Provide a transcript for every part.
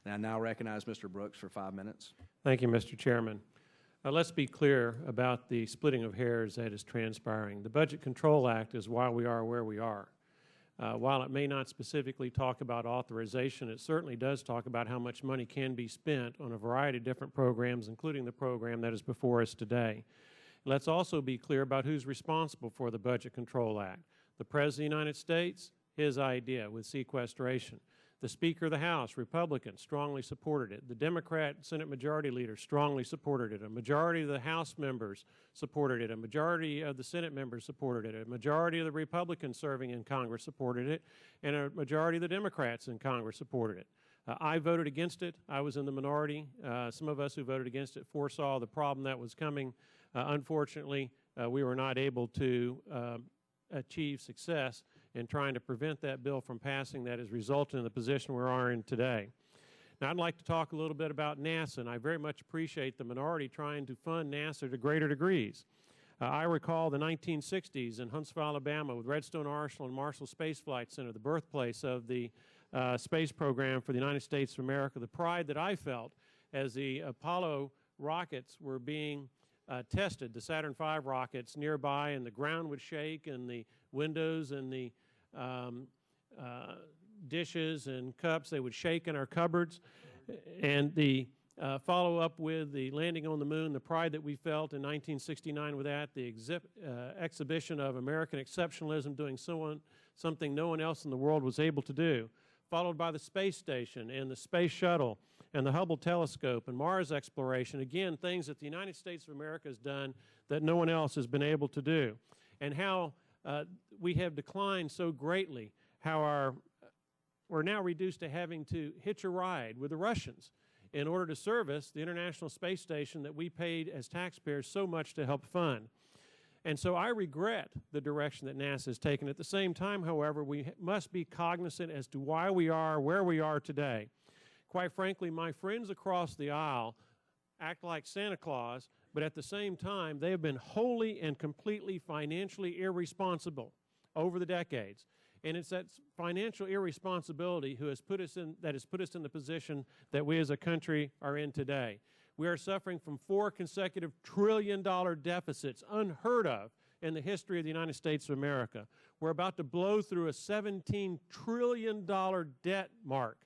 And I now recognize Mr. Brooks for 5 minutes. Thank you, Mr. Chairman. Let's be clear about the splitting of hairs that is transpiring. The Budget Control Act is why we are where we are. While it may not specifically talk about authorization, it certainly does talk about how much money can be spent on a variety of different programs, including the program that is before us today. Let's also be clear about who's responsible for the Budget Control Act. The President of the United States, his idea with sequestration. The Speaker of the House, Republican, strongly supported it. The Democrat Senate Majority Leader strongly supported it. A majority of the House members supported it. A majority of the Senate members supported it. A majority of the Republicans serving in Congress supported it. And a majority of the Democrats in Congress supported it. I voted against it. I was in the minority. Some of us who voted against it foresaw the problem that was coming. Unfortunately, we were not able to achieve success in trying to prevent that bill from passing that has resulted in the position we are in today. Now, I'd like to talk a little bit about NASA, and I very much appreciate the minority trying to fund NASA to greater degrees. I recall the 1960s in Huntsville, Alabama, with Redstone Arsenal and Marshall Space Flight Center, the birthplace of the space program for the United States of America, the pride that I felt as the Apollo rockets were being tested, the Saturn V rockets nearby, and the ground would shake, and the windows and the dishes and cups, they would shake in our cupboards. And the follow-up with the landing on the moon, the pride that we felt in 1969 with that, the exhibition of American exceptionalism, doing something no one else in the world was able to do, followed by the space station and the space shuttle and the Hubble telescope and Mars exploration, again, things that the United States of America has done that no one else has been able to do. And how we have declined so greatly, how we're now reduced to having to hitch a ride with the Russians in order to service the International Space Station that we paid as taxpayers so much to help fund. And so I regret the direction that NASA has taken. At the same time, however, we must be cognizant as to why we are where we are today. Quite frankly, my friends across the aisle act like Santa Claus, but at the same time, they have been wholly and completely financially irresponsible over the decades. And it's that financial irresponsibility that has put us in the position that we as a country are in today. We are suffering from 4 consecutive trillion-dollar deficits, unheard of in the history of the United States of America. We're about to blow through a $17 trillion debt mark,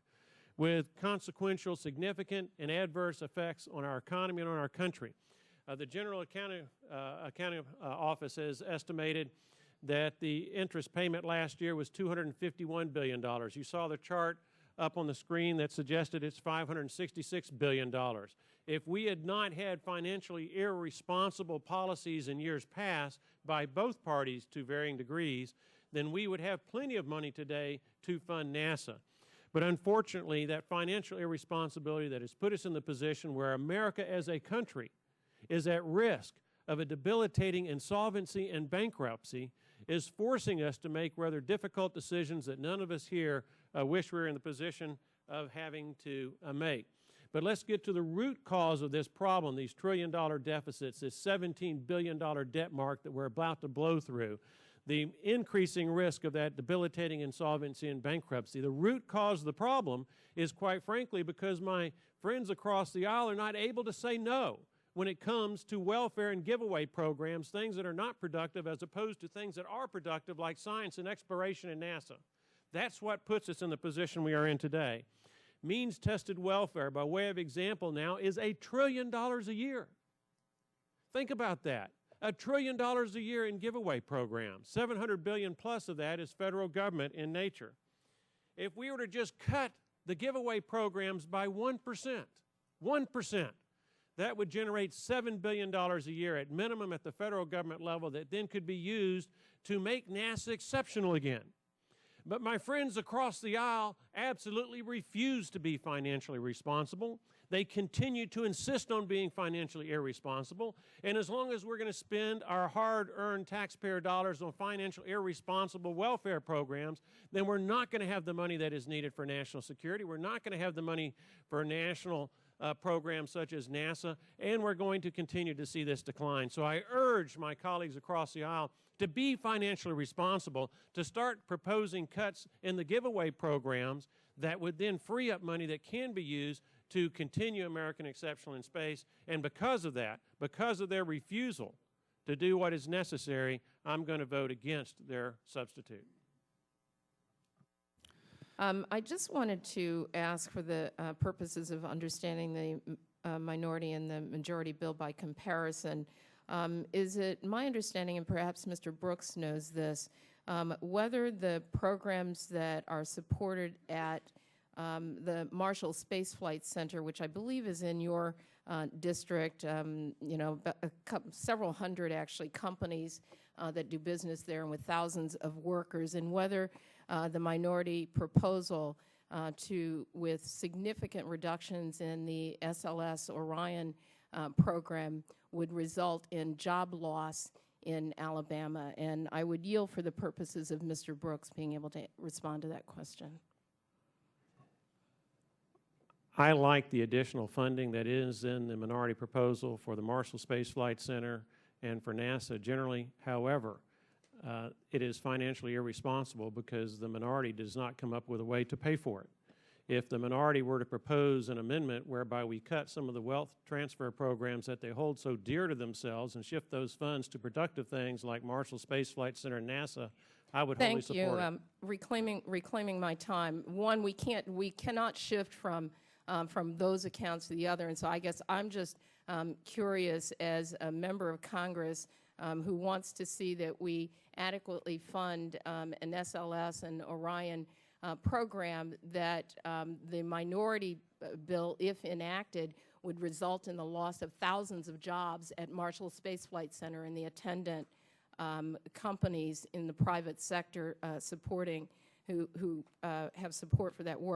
with consequential, significant, and adverse effects on our economy and on our country. The General Accounting Office has estimated that the interest payment last year was $251 billion. You saw the chart up on the screen that suggested it's $566 billion. If we had not had financially irresponsible policies in years past by both parties to varying degrees, then we would have plenty of money today to fund NASA. But unfortunately, that financial irresponsibility that has put us in the position where America as a country is at risk of a debilitating insolvency and bankruptcy is forcing us to make rather difficult decisions that none of us here wish we were in the position of having to make. But let's get to the root cause of this problem, these trillion-dollar deficits, this $17 billion debt mark that we're about to blow through, the increasing risk of that debilitating insolvency and bankruptcy. The root cause of the problem is, quite frankly, because my friends across the aisle are not able to say no when it comes to welfare and giveaway programs, things that are not productive as opposed to things that are productive like science and exploration and NASA. That's what puts us in the position we are in today. Means-tested welfare, by way of example now, is $1 trillion a year. Think about that. $1 trillion a year in giveaway programs. $700 billion plus of that is federal government in nature. If we were to just cut the giveaway programs by 1%, that would generate $7 billion a year at minimum at the federal government level that then could be used to make NASA exceptional again. But my friends across the aisle absolutely refuse to be financially responsible. They continue to insist on being financially irresponsible. And as long as we're going to spend our hard-earned taxpayer dollars on financial irresponsible welfare programs, then we're not going to have the money that is needed for national security. We're not going to have the money for national programs such as NASA, and we're going to continue to see this decline. So I urge my colleagues across the aisle to be financially responsible, to start proposing cuts in the giveaway programs that would then free up money that can be used to continue American exceptional in space. And because of that, because of their refusal to do what is necessary, I'm going to vote against their substitute. I just wanted to ask, for the purposes of understanding the minority and the majority bill by comparison, is it my understanding, and perhaps Mr. Brooks knows this, whether the programs that are supported at the Marshall Space Flight Center, which I believe is in your district, you know, several hundred actually companies that do business there and with thousands of workers, and whether the minority proposal with significant reductions in the SLS Orion program would result in job loss in Alabama. And I would yield for the purposes of Mr. Brooks being able to respond to that question. I like the additional funding that is in the minority proposal for the Marshall Space Flight Center and for NASA generally. However, it is financially irresponsible because the minority does not come up with a way to pay for it. If the minority were to propose an amendment whereby we cut some of the wealth transfer programs that they hold so dear to themselves and shift those funds to productive things like Marshall Space Flight Center and NASA, I would wholly support it. Thank you. Reclaiming my time. One, we cannot shift from those accounts to the other, and so I guess I'm just curious, as a member of Congress who wants to see that we adequately fund an SLS and Orion program, that the minority bill, if enacted, would result in the loss of thousands of jobs at Marshall Space Flight Center and the attendant companies in the private sector who have support for that work.